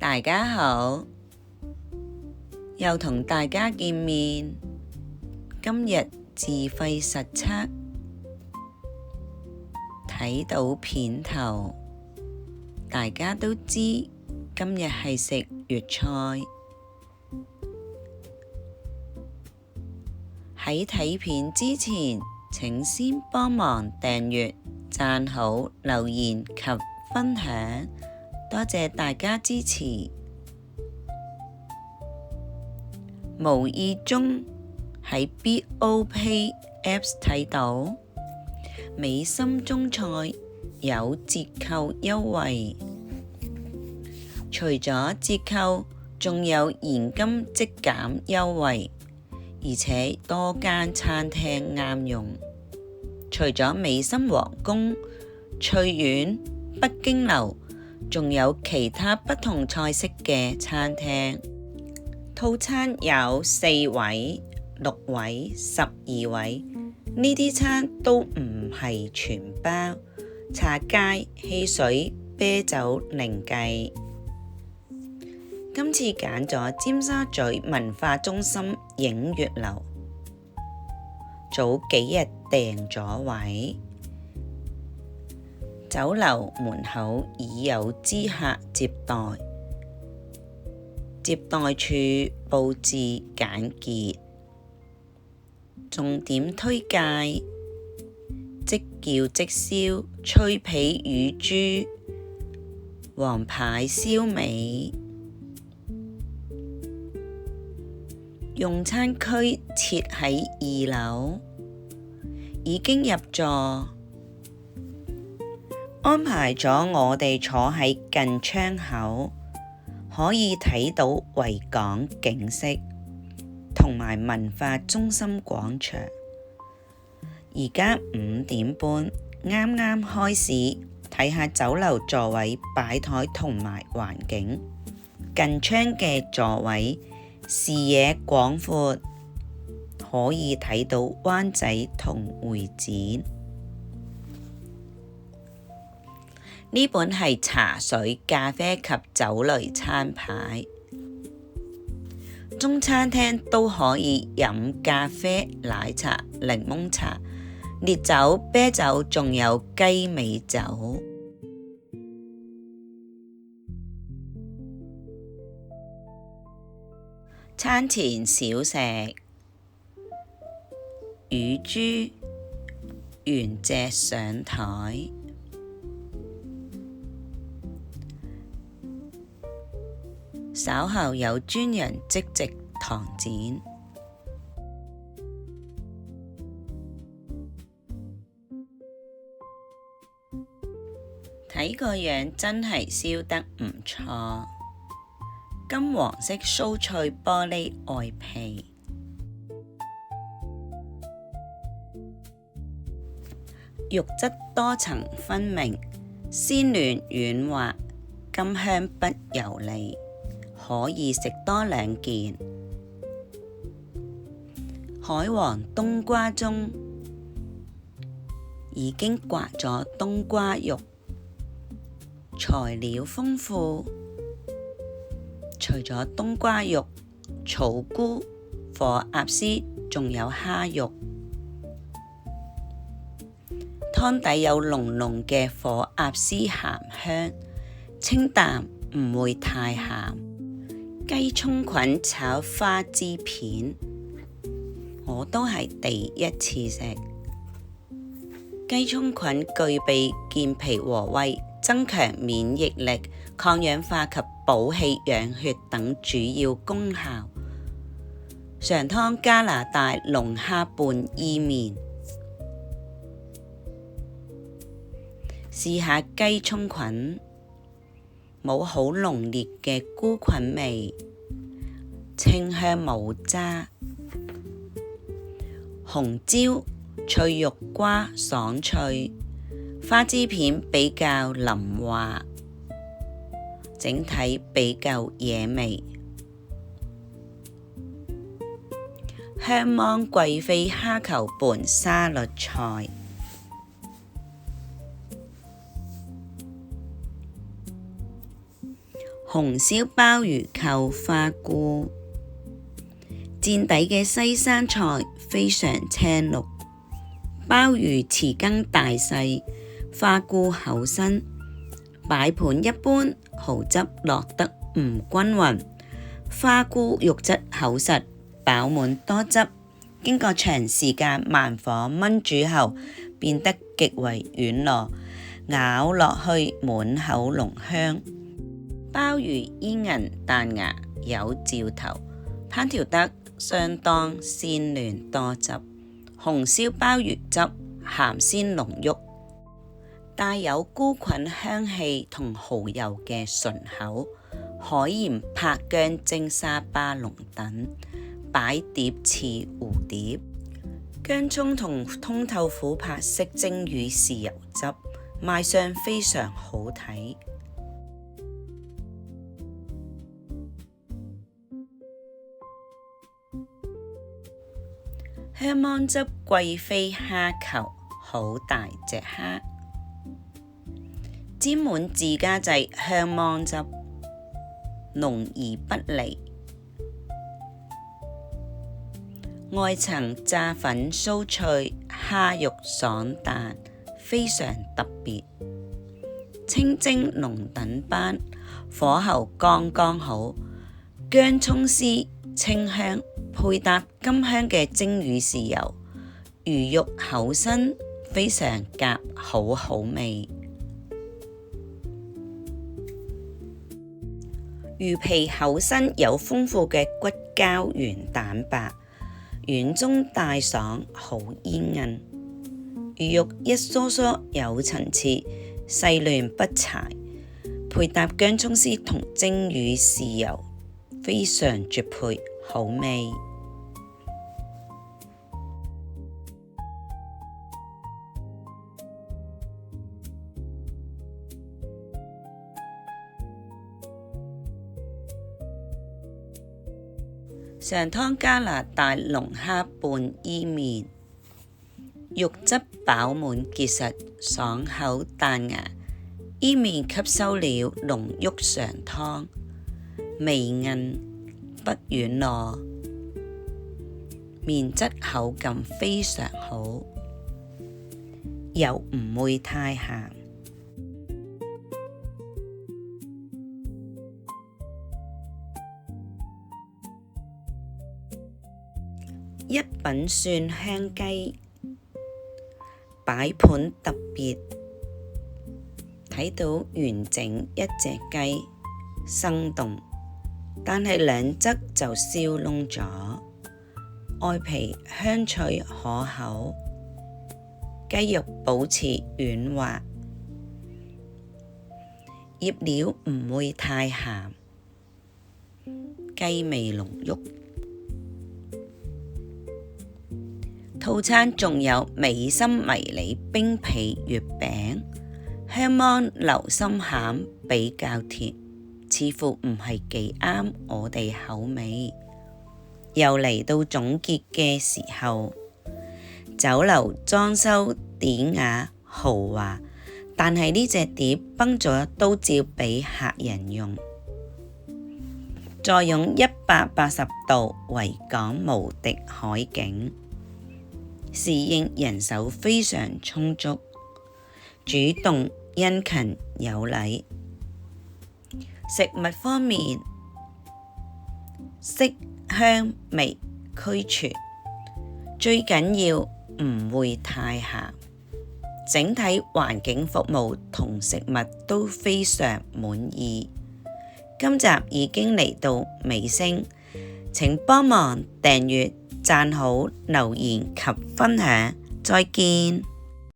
大家好，又同大家見面。今日自費實測，睇到片頭，大家都知今日係食粵菜。喺睇片之前，請先幫忙訂閱、讚好、留言及分享，多謝大家支持。無意中喺 BOPay Apps 睇到美心中菜有折扣優惠，除咗折扣，仲有現金即減優惠，而且多間餐廳啱用。除咗美心皇宮、翠苑、北京樓，仲有其他不同菜式嘅餐廳。套餐有4位、6位、12位，呢啲餐都唔係全包，茶芥、汽水、啤酒另計。今次揀咗尖沙咀文化中心映月樓，早幾日訂咗位，酒樓門口已有知客接待，接待處佈置簡潔，重點推介即叫即燒脆皮乳豬、王牌燒味。用餐區設喺2樓，已經入座，安排咗我哋坐喺近窗口，可以睇到維港景色同埋文化中心廣場。而家5點半，啱啱開始，睇下酒樓座位擺台同埋環境，近窗嘅座位視野廣闊，可以睇到灣仔同會展。呢本係茶水、咖啡及酒類餐牌，中餐廳都可以飲咖啡、奶茶、檸檬茶、烈酒、啤酒，仲有雞尾酒。餐前小食，乳豬原隻上台，稍後有專人即席糖展。睇個樣真係燒得唔錯，金黃色酥脆玻璃外皮，肉質多層分明，鮮嫩軟滑，甘香不油膩，可以食多2件。海皇冬瓜盅已經刮咗冬瓜肉，材料豐富，除咗冬瓜肉、草菇、火鴨絲，仲有蝦肉。湯底有濃濃嘅火鴨絲鹹香，清淡唔會太鹹。雞葱菌炒花枝片，我都係第一次食。雞葱菌具備健脾和胃、增強免疫力、抗氧化及補氣養血等主要功效。上湯加拿大龍蝦拌意麵，試下雞葱菌，冇好濃烈嘅菇菌味，清香冇渣。紅椒脆肉瓜爽脆，花枝片比較腍滑，整體比較惹味。香芒貴妃蝦球拌沙律菜，紅燒鮑魚扣花菇。墊底嘅西生菜非常青綠，鮑魚匙羹大細，花菇厚身。擺盤一般，蠔汁落得唔均勻，花菇肉質厚實，飽滿多汁。經過長時間慢火燜煮後，變得極為軟糯，咬落去滿口濃香。鮑魚煙韌彈牙，有嚼頭，烹調得相當鮮嫩多汁。紅燒鮑魚汁鹹鮮濃郁，帶有菇菌香氣同蠔油嘅醇口，海鹽拍薑蒸沙巴龍等，擺碟似蝴蝶。薑蔥同通透琥珀色蒸魚豉油汁，賣相非常好睇。香芒汁貴妃蝦球，好大隻蝦，沾滿自家製香芒汁，濃而不膩。外層炸粉酥脆，蝦肉爽彈，非常特別。清蒸龍躉斑，火候剛剛好，薑蔥絲清香，配搭甘香嘅蒸魚豉油，魚肉厚身，非常夾，好好味。魚皮厚身，有豐富嘅骨膠原蛋白，軟中帶爽，好煙韌。魚肉一疏疏有層次，細嫩不柴，配搭薑蔥絲同蒸魚豉油，非常絕配，好味。上湯加拿大龍蝦拌伊麵，肉質飽滿結實，爽口彈牙。伊麵吸收了濃郁上湯，微韌不軟糯，麵質口感非常好，又唔會太鹹。一品蒜香雞，擺盤特別，睇到完整一隻雞，生動，但係兩側就燒燶咗，外皮香脆可口，雞肉保持軟滑，醃料唔會太鹹，雞味濃郁。套餐仲有美心迷你冰皮月餅，香芒流心餡比較甜，似乎唔係幾啱我哋口味。又嚟到總結嘅時候，酒樓裝修典雅豪華，但係呢隻碟崩咗都照俾客人用。再用180度維港無敵海景，侍應人手非常充足，主動殷勤有禮。食物方面，色香味俱全，最緊要唔會太鹹。整體環境服務同食物都非常滿意。今集已經嚟到尾聲，請幫忙訂閱、讚好、留言及分享，再見。